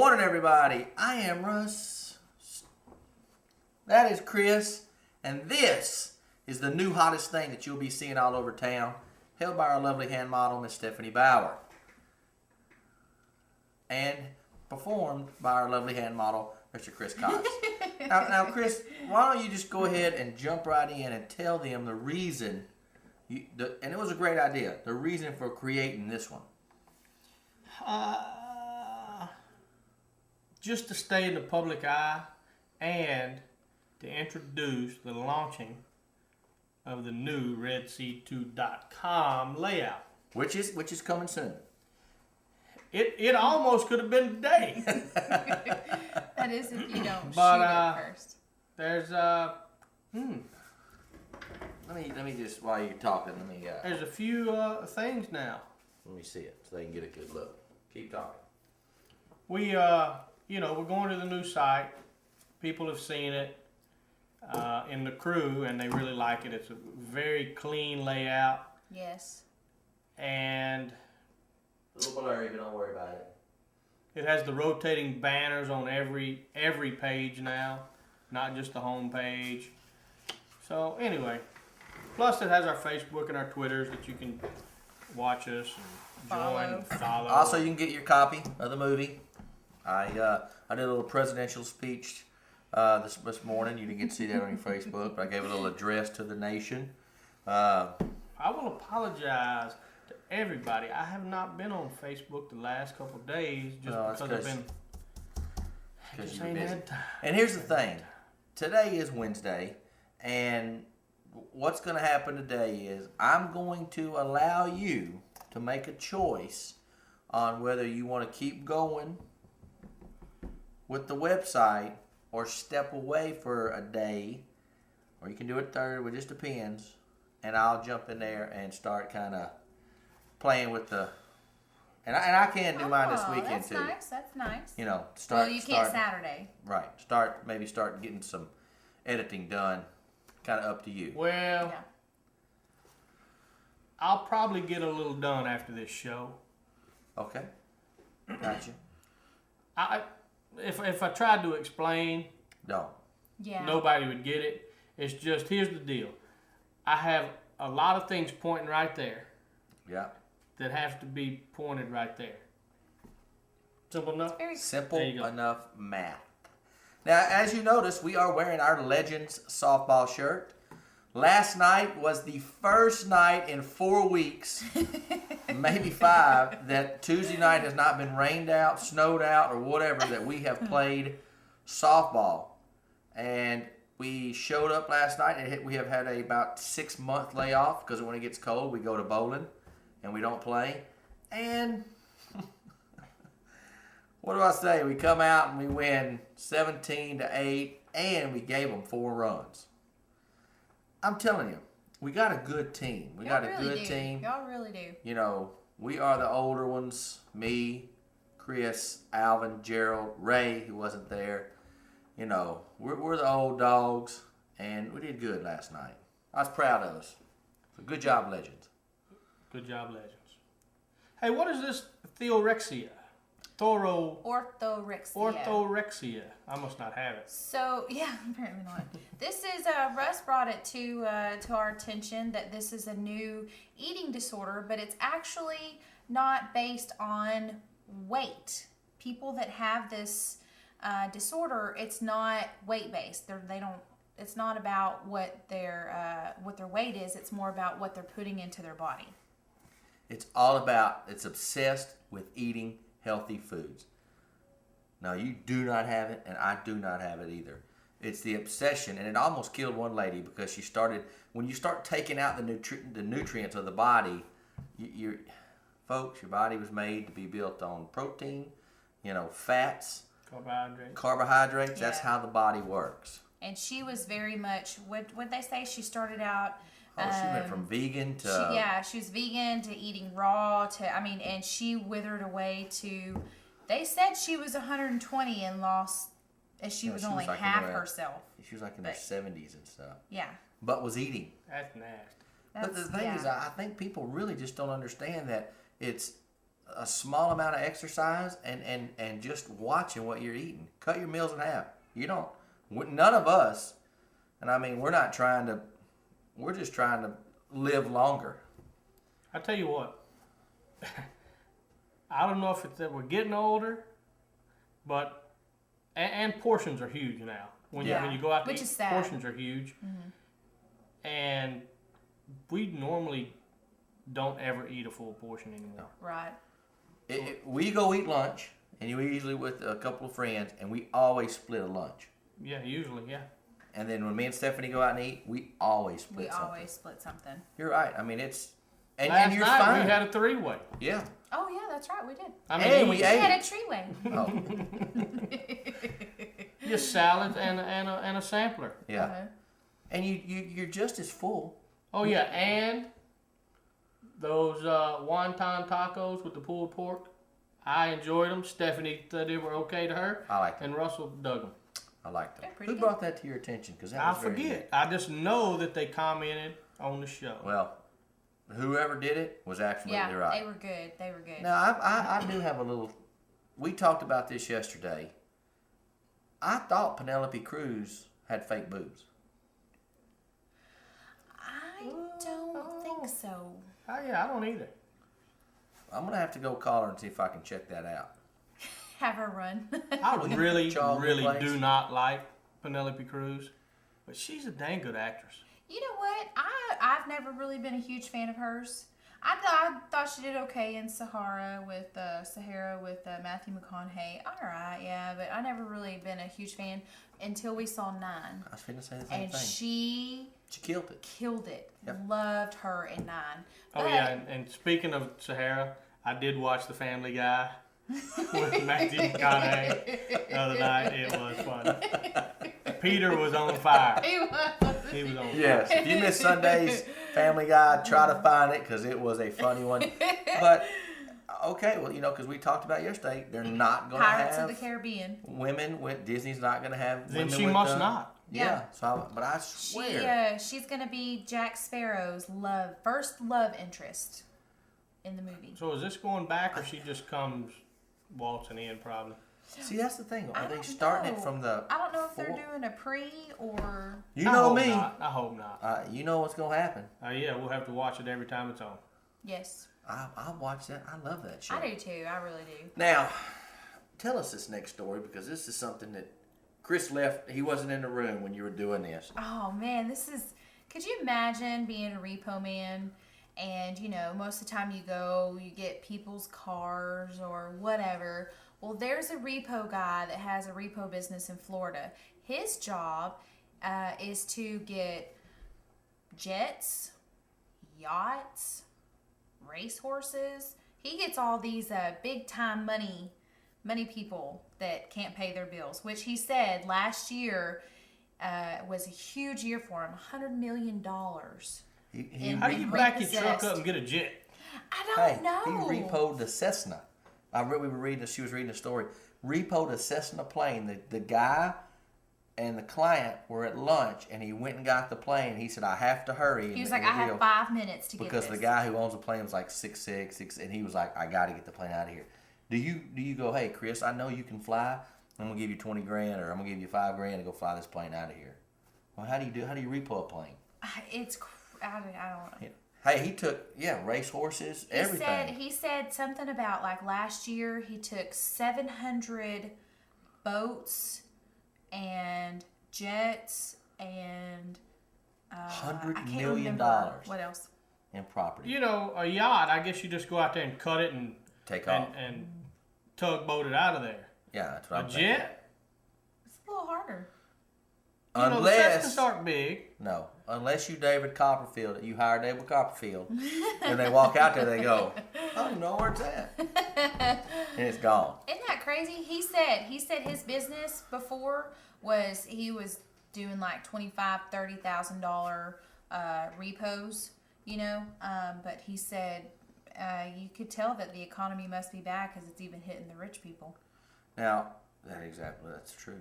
morning, everybody. I am Russ. That is Chris. And this is the new hottest thing that you'll be seeing all over town, held by our lovely hand model, Miss Stephanie Bauer. And performed by our lovely hand model, Mr. Chris Cox. now, Chris, why don't you just go ahead and jump right in and tell them the reason, and it was a great idea, the reason for creating this one. Just to stay in the public eye and to introduce the launching of the new redc2.com layout. Which is coming soon. It almost could have been today. That is if you don't But, shoot it first. There's Let me just, while you're talking, there's a few things now. let me see it so they can get a good look. Keep talking. We we're going to the new site. People have seen it in the crew and they really like it. It's a very clean layout Yes. and A little blurry, but don't worry about it. it has the rotating banners on every page now, not just the home page. So anyway, plus it has our Facebook and our Twitters that you can watch us and follow. Also, you can get your copy of the movie. I did a little presidential speech this morning. You didn't get to see that on your Facebook, but I gave a little address to the nation. I will apologize to everybody. I have not been on Facebook the last couple of days just because I've been. Because just you're ain't busy. had time. And here's the thing. Today is Wednesday, and what's going to happen today is I'm going to allow you to make a choice on whether you want to keep going with the website or step away for a day, or you can do it Thursday. It just depends. And I'll jump in there and start kind of playing with the. And I can do mine this weekend that's too. That's nice. You know, start. Well, you can't Saturday. Right. Maybe start getting some editing done. Kind of up to you. Well, Yeah. I'll probably get a little done after this show. Okay. Gotcha. If I tried to explain, No. Yeah. nobody would get it. It's just, here's the deal. I have a lot of things pointing right there Yeah. that have to be pointed right there. Simple enough? Very Simple There you go. enough math. Now, as you notice, we are wearing our Legends softball shirt. Last night was the first night in 4 weeks, maybe 5, that Tuesday night has not been rained out, snowed out, or whatever, that we have played softball. And we showed up last night, and we have had about 6-month layoff because when it gets cold, we go to bowling and we don't play. And what do I say? We come out and we win 17-8, and we gave them 4 runs. I'm telling you, we got a good team. We got a good team. Y'all really do. You know, we are the older ones. Me, Chris, Alvin, Gerald, Ray, who wasn't there. You know, we're the old dogs, and we did good last night. I was proud of us. So good job, Legends. Good job, Legends. Hey, what is this theorexia? Orthorexia. I must not have it. So yeah, apparently not. This is Russ brought it to our attention that this is a new eating disorder, but it's actually not based on weight. People that have this disorder, it's not weight based. It's not about what their weight is. It's more about what they're putting into their body. It's obsessed with eating healthy foods. Now, you do not have it, and I do not have it either. It's the obsession, and it almost killed one lady because she started, when you start taking out the nutrients of the body, folks, your body was made to be built on protein, fats, carbohydrates. Yeah. That's how the body works. And she was very much, what they say, she started out. She went from vegan to... She was vegan to eating raw and she withered away to, they said she was 120 and lost, as she was only half herself. She was like in her 70s and stuff. Yeah. But was eating. That's nasty. But the thing is, I think people really just don't understand that it's a small amount of exercise and just watching what you're eating. Cut your meals in half. You don't. None of us, and I mean, we're not trying to. We're just trying to live longer. I tell you what. I don't know if it's that we're getting older, but and portions are huge now. When you go out to Which eat, is sad. portions are huge, and we normally don't ever eat a full portion anymore. Right. We go eat lunch, and you usually with a couple of friends, and we always split a lunch. Yeah, usually, yeah. And then when me and Stephanie go out and eat, we always split We something. always split something. You're right. I mean, it's and Last you're night fine. we had a 3-way. Yeah. Oh yeah, that's right. We did. I And mean, we We ate. had a tree-way. Oh, just salads and a sampler. yeah. Uh-huh. And you're just as full. Oh yeah, and those wonton tacos with the pulled pork. I enjoyed them. Stephanie said they were okay to her, I like them. and Russell dug them. I like them. They're pretty Who good. brought that to your attention? Because that I was very good. forget. I just know that they commented on the show. Well, whoever did it was absolutely Yeah, right. they were good. They were good. Now, I do have a little. We talked about this yesterday. I thought Penelope Cruz had fake boobs. I don't think so. Yeah, I don't either. I'm gonna have to go call her and see if I can check that out. Have her run. I Will you really, jog really the place? do not like Penelope Cruz, but she's a dang good actress. You know what? I've never really been a huge fan of hers. I thought she did okay in Sahara with Matthew McConaughey. All right, yeah, but I never really been a huge fan until we saw 9, I was finna say the same and thing. she She killed it. killed it. Yep. Loved her in 9. Oh But- yeah, and speaking of Sahara, I did watch The Family Guy with Matthew McConaughey the other night. It was funny. Peter was on fire. He was. He was on fire. Yes. If you missed Sunday's Family Guy, try to find it because it was a funny one. But okay, well, because we talked about yesterday, they're not going to Pirates have of the Caribbean. women with Disney's not going to have Then women she with must not. Yeah. But I swear. She's gonna be Jack Sparrow's first love interest in the movie. So is this going back, or she just comes waltzing in probably? See, that's the thing. I Are they don't starting know. it from the? I don't know if they're four- doing a pre or. You I know hope me. Not. I hope not. You know what's gonna happen. Yeah, we'll have to watch it every time it's on. Yes, I'll watch that. I love that show. I do too. I really do. Now, tell us this next story because this is something that Chris left. He wasn't in the room when you were doing this. Oh man, this is. Could you imagine being a repo man? And most of the time you get people's cars or whatever. Well, there's a repo guy that has a repo business in Florida. His job is to get jets, yachts, racehorses. He gets all these big time money people that can't pay their bills, which he said last year was a huge year for him, $100 million. He How do you back your truck up and get a jet? I don't know. He repoed the Cessna. She was reading a story. Repoed a Cessna plane. The guy and the client were at lunch, and he went and got the plane. He said, "I have to hurry." He was like, "I have 5 minutes to get because this." the guy who owns the plane was like 6'6", and he was like, "I got to get the plane out of here." Do you go, "Hey Chris, I know you can fly. I'm gonna give you $20,000, or I'm gonna give you $5,000 to go fly this plane out of here"? Well, how do you repo a plane? I don't know. Hey, he took racehorses, everything. He said something about like last year he took 700 boats and jets and $100 I can't million remember. What else? in property. A yacht, I guess you just go out there and cut it and Take off. and tugboat it out of there. Yeah, that's what A I'm thinking. jet? It's a little harder. The Cessnas aren't big. No, unless you David Copperfield, you hire David Copperfield, and they walk out there, they go, "I don't know where it's at," and it's gone. Isn't that crazy? He said his business before was he was doing like $25,000-$30,000 repos, but he said you could tell that the economy must be bad because it's even hitting the rich people. Now, that's true.